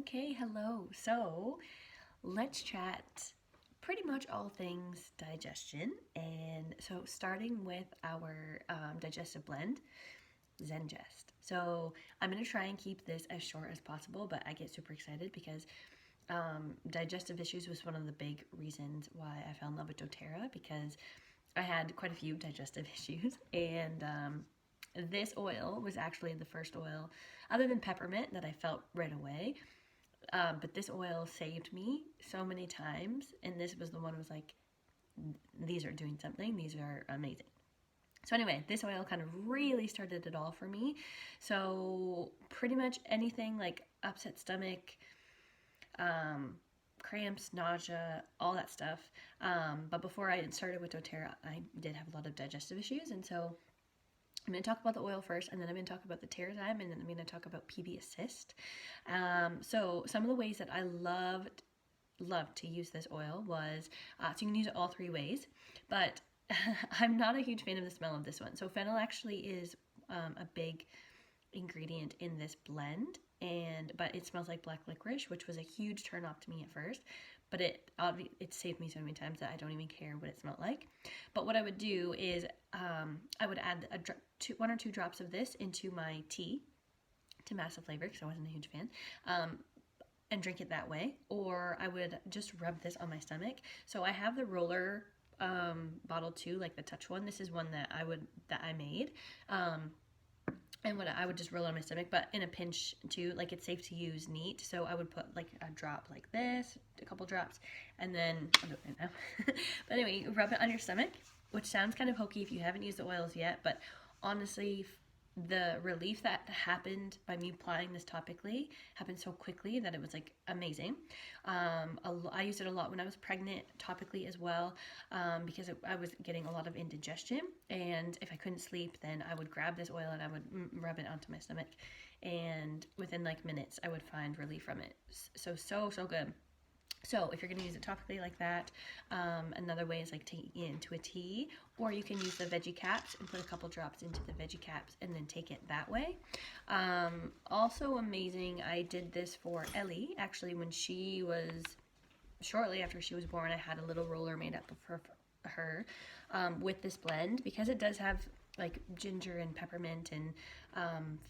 Okay, hello. So let's chat pretty much all things digestion. And so, starting with our digestive blend, Zengest. So, I'm going to try and keep this as short as possible, but I get super excited because digestive issues was one of the big reasons why I fell in love with doTERRA because I had quite a few digestive issues. And this oil was actually the first oil, other than peppermint, that I felt right away. But this oil saved me so many times, and this was the one was like, these are doing something. These are amazing. So anyway, this oil kind of really started it all for me. So pretty much anything like upset stomach, um, cramps, nausea, all that stuff. But before I started with doTERRA, I did have a lot of digestive issues, and so I'm going to talk about the oil first, and then I'm going to talk about the TerraZyme, and then I'm going to talk about PB Assist. So some of the ways that I loved to use this oil was, so you can use it all three ways, but I'm not a huge fan of the smell of this one. So fennel actually is a big ingredient in this blend, but it smells like black licorice, which was a huge turn off to me at first. But it saved me so many times that I don't even care what it smelled like. But what I would do is I would add one or two drops of this into my tea to mask the flavor because I wasn't a huge fan. And drink it that way, or I would just rub this on my stomach. So I have the roller bottle too, like the touch one. This is one that I made. And what I would just roll on my stomach, but in a pinch too, like it's safe to use neat. So I would put like a drop like this, a couple drops, and then I'll do it right now. But anyway, rub it on your stomach, which sounds kind of hokey if you haven't used the oils yet, but honestly, the relief that happened by me applying this topically happened so quickly that it was like amazing. I used it a lot when I was pregnant topically as well, because I was getting a lot of indigestion, and if I couldn't sleep, then I would grab this oil and I would rub it onto my stomach, and within like minutes I would find relief from it. So good. So if you're going to use it topically like that, another way is like taking it into a tea, or you can use the veggie caps and put a couple drops into the veggie caps and then take it that way. Also amazing, I did this for Ellie, actually, when she was, shortly after she was born, I had a little roller made up of her with this blend, because it does have like ginger and peppermint and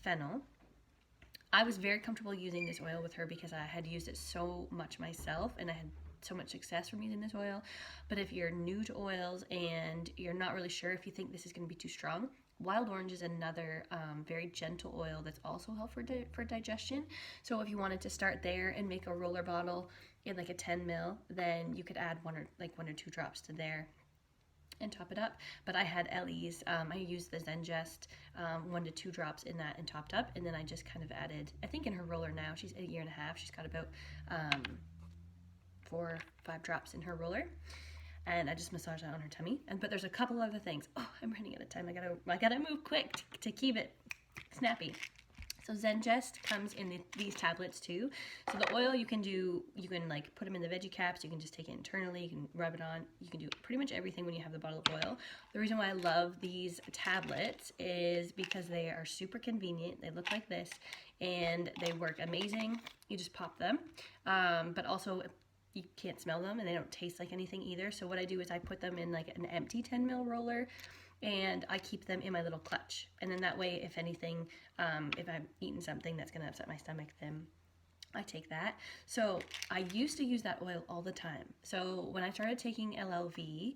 fennel. I was very comfortable using this oil with her because I had used it so much myself and I had so much success from using this oil. But if you're new to oils and you're not really sure if you think this is going to be too strong, wild orange is another very gentle oil that's also helpful for digestion. So if you wanted to start there and make a roller bottle in like a 10 ml, then you could add one or two drops to there and top it up. But I had Ellie's, I used the Zengest, 1 to 2 drops in that and topped up, and then I just kind of added, I think in her roller now, she's 1.5 years, she's got about 4 or 5 drops in her roller, and I just massage that on her tummy. But there's a couple other things. Oh, I'm running out of time. I gotta move quick to keep it snappy. So Zengest comes in these tablets too. So the oil you can like put them in the veggie caps, you can just take it internally, you can rub it on, you can do pretty much everything when you have the bottle of oil. The reason why I love these tablets is because they are super convenient. They look like this and they work amazing. You just pop them, but also you can't smell them and they don't taste like anything either. So what I do is I put them in like an empty 10 ml roller, and I keep them in my little clutch. And then that way, if anything, if I'm eating something that's gonna upset my stomach, then I take that. So I used to use that oil all the time. So when I started taking LLV,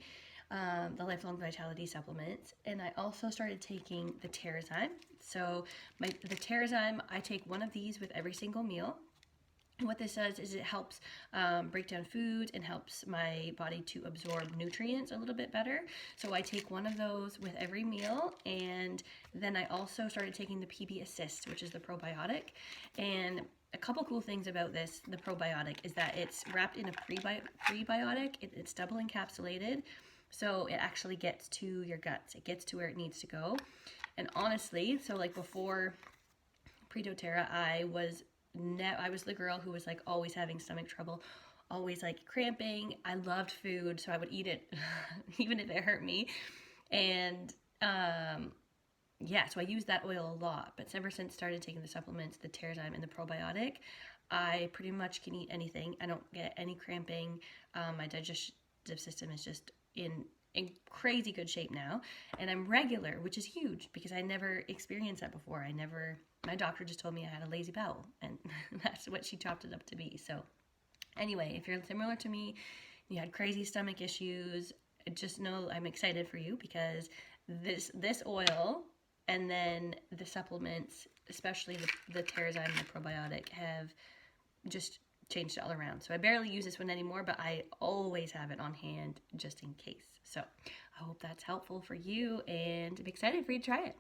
the Lifelong Vitality supplements, and I also started taking the TerraZyme. So the TerraZyme, I take one of these with every single meal. What this does is it helps break down foods and helps my body to absorb nutrients a little bit better. So I take one of those with every meal, and then I also started taking the PB Assist, which is the probiotic. And a couple cool things about this, the probiotic, is that it's wrapped in a prebiotic. It's double encapsulated, so it actually gets to your guts. It gets to where it needs to go. And honestly, so like before pre-doTERRA, I was the girl who was like always having stomach trouble, always like cramping. I loved food, so I would eat it even if it hurt me. And yeah, so I used that oil a lot. But ever since started taking the supplements, the TerraZyme and the probiotic, I pretty much can eat anything. I don't get any cramping. My digestive system is just in crazy good shape now, and I'm regular, which is huge because I never experienced that before. My doctor just told me I had a lazy bowel, and that's what she chopped it up to be. So anyway, if you're similar to me, you had crazy stomach issues, just know I'm excited for you because this oil and then the supplements, especially the TerraZyme and the probiotic, have just changed it all around. So I barely use this one anymore, but I always have it on hand just in case. So I hope that's helpful for you, and I'm excited for you to try it.